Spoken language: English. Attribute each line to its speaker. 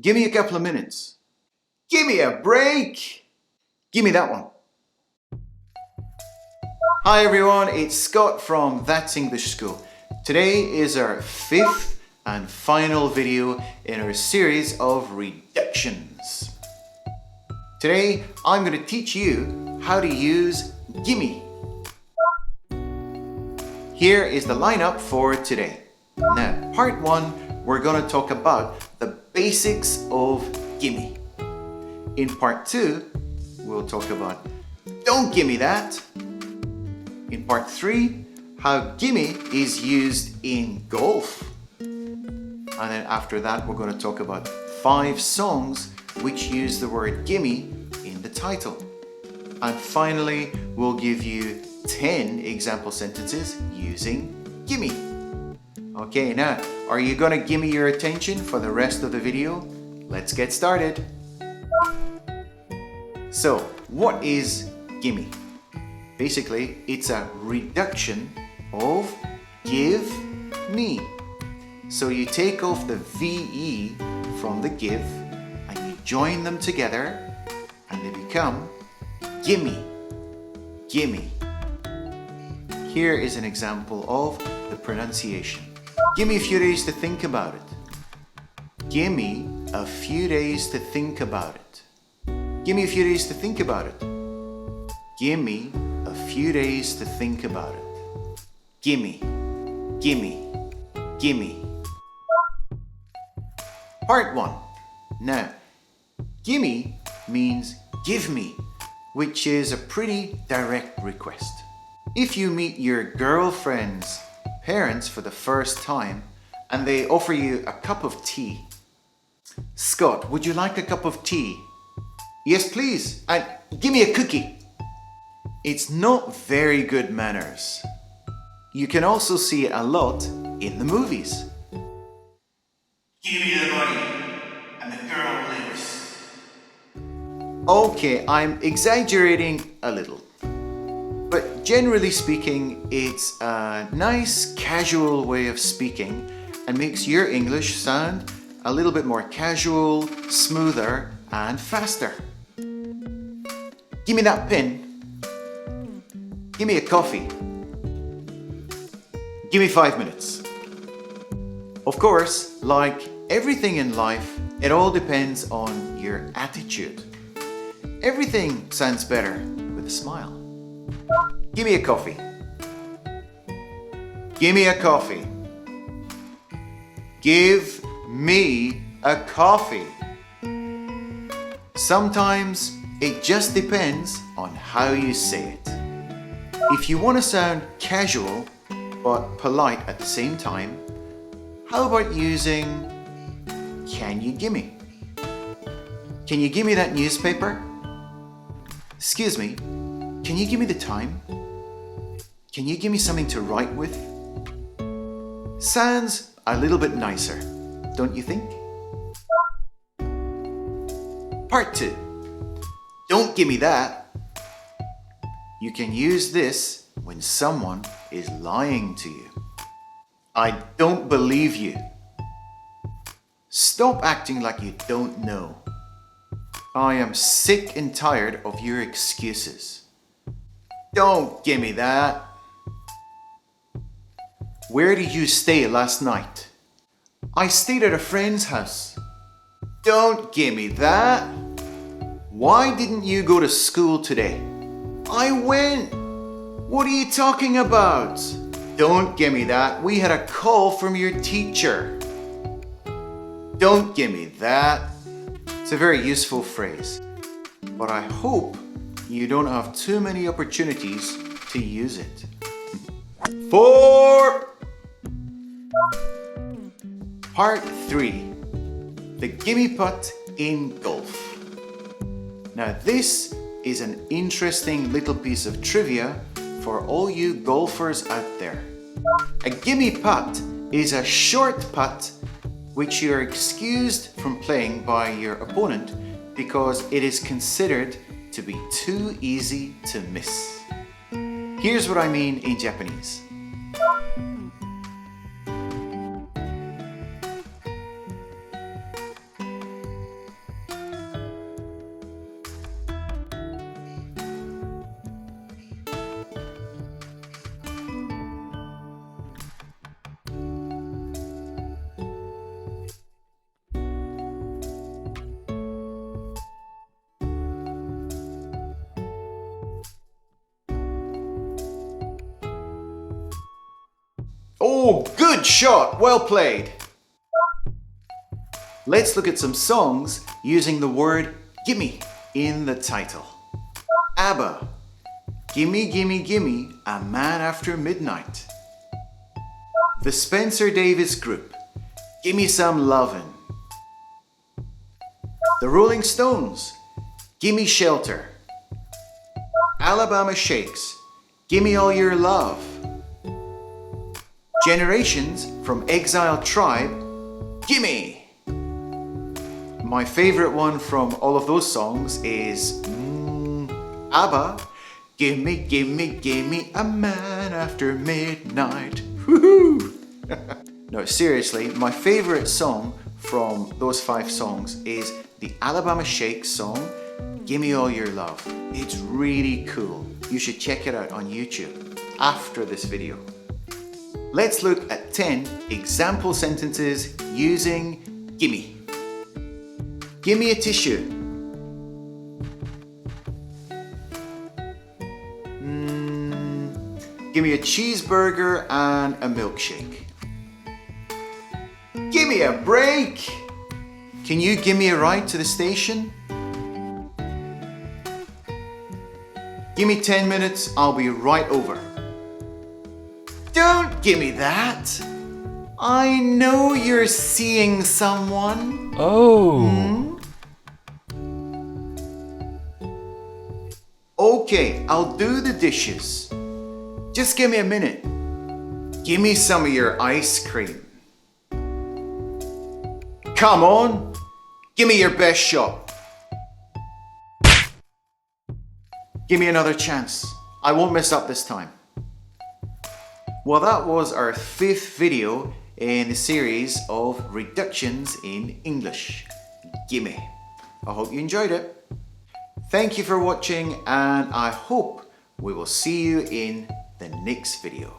Speaker 1: Give me a couple of minutes. Give me a break. Give me that one. Hi everyone, it's Scott from That's English School. Today is our fifth and final video in our series of reductions. Today, I'm going to teach you how to use gimme. Here is the lineup for today. Now, part one, we're going to talk about the basics of gimme. In part two, we'll talk about don't gimme that. In part three, how gimme is used in golf. And then after that, we're going to talk about 5 songs which use the word gimme in the title. And finally, we'll give you 10 example sentences using gimme. Okay, now, are you going to give me your attention for the rest of the video? Let's get started. So, what is gimme? Basically, it's a reduction of give me. So you take off the VE from the give and you join them together and they become gimme, gimme. Here is an example of the pronunciation. Give me a few days to think about it. Give me a few days to think about it. Give me a few days to think about it. Give me a few days to think about it. Gimme, gimme, gimme. Part 1. Now, gimme means give me, which is a pretty direct request. If you meet your girlfriend's parents for the first time and they offer you a cup of tea, Scott, would you like a cup of tea? Yes, please. And give me a cookie. It's not very good manners. You can also see it a lot in the movies. Give me the money and the girl lives. Okay, I'm exaggerating a little. But generally speaking, it's a nice casual way of speaking and makes your English sound a little bit more casual, smoother and faster. Give me that pen. Give me a coffee. Give me 5 minutes. Of course, like everything in life, it all depends on your attitude. Everything sounds better with a smile. Give me a coffee. Give me a coffee. Give me a coffee. Sometimes it just depends on how you say it. If you want to sound casual but polite at the same time, how about using can you gimme? Can you give me that newspaper? Excuse me, can you give me the time? Can you give me something to write with? Sounds a little bit nicer, don't you think? Part 2. Don't give me that. You can use this when someone is lying to you. I don't believe you. Stop acting like you don't know. I am sick and tired of your excuses. Don't give me that. Where did you stay last night? I stayed at a friend's house. Don't give me that. Why didn't you go to school today? I went. What are you talking about? Don't give me that. We had a call from your teacher. Don't give me that. It's a very useful phrase, but I hope you don't have too many opportunities to use it. 4. Part 3. The gimme putt in golf. Now this is an interesting little piece of trivia for all you golfers out there. A gimme putt is a short putt which you are excused from playing by your opponent because it is considered to be too easy to miss. Here's what I mean in Japanese. Oh, good shot! Well played! Let's look at some songs using the word gimme in the title. ABBA, Gimme, Gimme, Gimme, A Man After Midnight. The Spencer Davis Group, Gimme Some Lovin'. The Rolling Stones, Gimme Shelter. Alabama Shakes, Gimme All Your Love. Generations from Exile Tribe, Gimme. My favorite one from all of those songs is ABBA, Gimme, Gimme, Gimme a Man After Midnight. Woohoo! No, seriously, my favorite song from those 5 songs is the Alabama Shakes song, Gimme All Your Love. It's really cool. You should check it out on YouTube after this video. Let's look at 10 example sentences using gimme. Give me a tissue. Give me a cheeseburger and a milkshake. Give me a break. Can you give me a ride to the station? Give me 10 minutes, I'll be right over. Don't give me that. I know you're seeing someone.
Speaker 2: Oh.
Speaker 1: Okay, I'll do the dishes. Just give me a minute. Give me some of your ice cream. Come on, give me your best shot. Give me another chance. I won't mess up this time. Well, that was our 5th video in the series of reductions in English. Gimme. I hope you enjoyed it. Thank you for watching, and I hope we will see you in the next video.